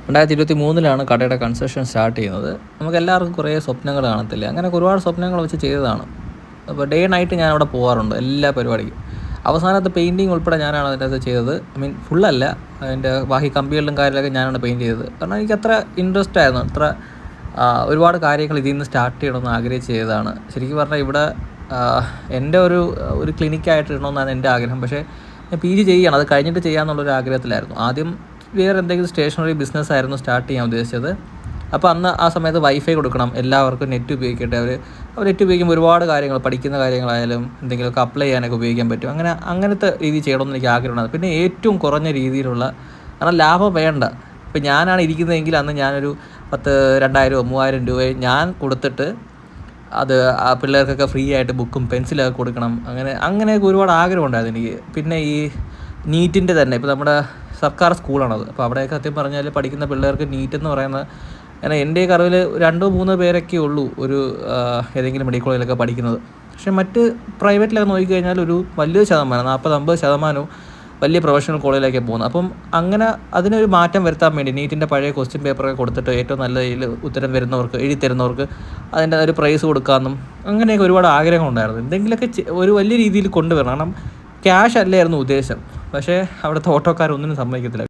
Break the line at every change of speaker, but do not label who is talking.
2023 കടയുടെ construction start ചെയ്യുന്നത്. നമുക്ക് എല്ലാവർക്കും കുറേ സ്വപ്നങ്ങൾ കാണത്തില്ലേ? അങ്ങനെ ഒരുപാട് സ്വപ്നങ്ങൾ വെച്ച് ചെയ്തതാണ്. അപ്പോൾ ഡേ നൈറ്റ് ഞാൻ അവിടെ പോകാറുണ്ട് എല്ലാ പരിപാടിക്കും. അവസാനത്തെ പെയിൻറ്റിങ് ഉൾപ്പെടെ ഞാനാണ് അതിനകത്ത് ചെയ്തത്. ഫുള്ളല്ല, അതിൻ്റെ ബാക്കി കമ്പികളിലും കാര്യങ്ങളൊക്കെ ഞാനാണ് പെയിൻറ്റ് ചെയ്തത്. കാരണം എനിക്ക് അത്ര ഇൻട്രസ്റ്റ് ആയിരുന്നു, ഒരുപാട് കാര്യങ്ങൾ ഇതിൽ നിന്ന് സ്റ്റാർട്ട് ചെയ്യണമെന്ന് ആഗ്രഹിച്ച് ചെയ്തതാണ്. ശരിക്കും പറഞ്ഞാൽ ഇവിടെ എൻ്റെ ഒരു ക്ലിനിക്കായിട്ട് ഇടണമെന്നാണ് എൻ്റെ ആഗ്രഹം. പക്ഷേ ഞാൻ PG ചെയ്യണം, അത് കഴിഞ്ഞിട്ട് ചെയ്യാമെന്നുള്ളൊരു ആഗ്രഹത്തിലായിരുന്നു. ആദ്യം വേറെ എന്തെങ്കിലും സ്റ്റേഷനറി ബിസിനസ്സായിരുന്നു സ്റ്റാർട്ട് ചെയ്യാൻ ഉദ്ദേശിച്ചത്. അപ്പോൾ അന്ന് ആ സമയത്ത് വൈഫൈ കൊടുക്കണം, എല്ലാവർക്കും നെറ്റ് ഉപയോഗിക്കട്ടെ. അവർ നെറ്റ് ഉപയോഗിക്കുമ്പോൾ ഒരുപാട് കാര്യങ്ങൾ, പഠിക്കുന്ന കാര്യങ്ങളായാലും എന്തെങ്കിലുമൊക്കെ അപ്ലൈ ചെയ്യാനൊക്കെ ഉപയോഗിക്കാൻ പറ്റും. അങ്ങനത്തെ രീതി ചെയ്യണമെന്ന് എനിക്ക് ആഗ്രഹമുണ്ട്. പിന്നെ ഏറ്റവും കുറഞ്ഞ രീതിയിലുള്ള, കാരണം ലാഭം വേണ്ട. ഇപ്പം ഞാനാണ് ഇരിക്കുന്നതെങ്കിൽ അന്ന് ഞാനൊരു 2000 3000 രൂപ ഞാൻ കൊടുത്തിട്ട് അത് ആ പിള്ളേർക്കൊക്കെ ഫ്രീ ആയിട്ട് ബുക്കും പെൻസിലൊക്കെ കൊടുക്കണം. അങ്ങനെയൊക്കെ ഒരുപാട് ആഗ്രഹമുണ്ടായിരുന്നു എനിക്ക്. പിന്നെ ഈ നീറ്റിൻ്റെ തന്നെ, ഇപ്പോൾ നമ്മുടെ സർക്കാർ സ്കൂളാണത്. അപ്പോൾ അവിടെയൊക്കെ സത്യം പറഞ്ഞാൽ പഠിക്കുന്ന പിള്ളേർക്ക് നീറ്റെന്ന് പറയുന്നത്, കാരണം എൻ്റെ അറിവിൽ 2-3 പേരൊക്കെ ഉള്ളൂ ഏതെങ്കിലും മെഡിക്കൽ കോളേജിലൊക്കെ പഠിക്കുന്നത്. പക്ഷേ മറ്റ് പ്രൈവറ്റിലൊക്കെ നോക്കിക്കഴിഞ്ഞാൽ ഒരു വലിയൊരു ശതമാനം, 40-50% വലിയ പ്രൊഫഷണൽ കോളേജിലേക്ക് പോകുന്നത്. അപ്പം അതിനൊരു മാറ്റം വരുത്താൻ വേണ്ടി നീറ്റിൻ്റെ പഴയ ക്വസ്റ്റ്യൻ പേപ്പറൊക്കെ കൊടുത്തിട്ട് ഏറ്റവും നല്ല രീതിയിൽ ഉത്തരം വരുന്നവർക്ക്, എഴുതി തരുന്നവർക്ക് അതിൻ്റെ ഒരു പ്രൈസ് കൊടുക്കാമെന്നും അങ്ങനെയൊക്കെ ഒരുപാട് ആഗ്രഹമുണ്ടായിരുന്നു. എന്തെങ്കിലുമൊക്കെ ഒരു വലിയ രീതിയിൽ കൊണ്ടുവരണം. കാരണം ക്യാഷ് അല്ലായിരുന്നു ഉദ്ദേശം. പക്ഷേ അവിടുത്തെ ഓട്ടോക്കാരൊന്നിനും സമ്മതിക്കത്തില്ല.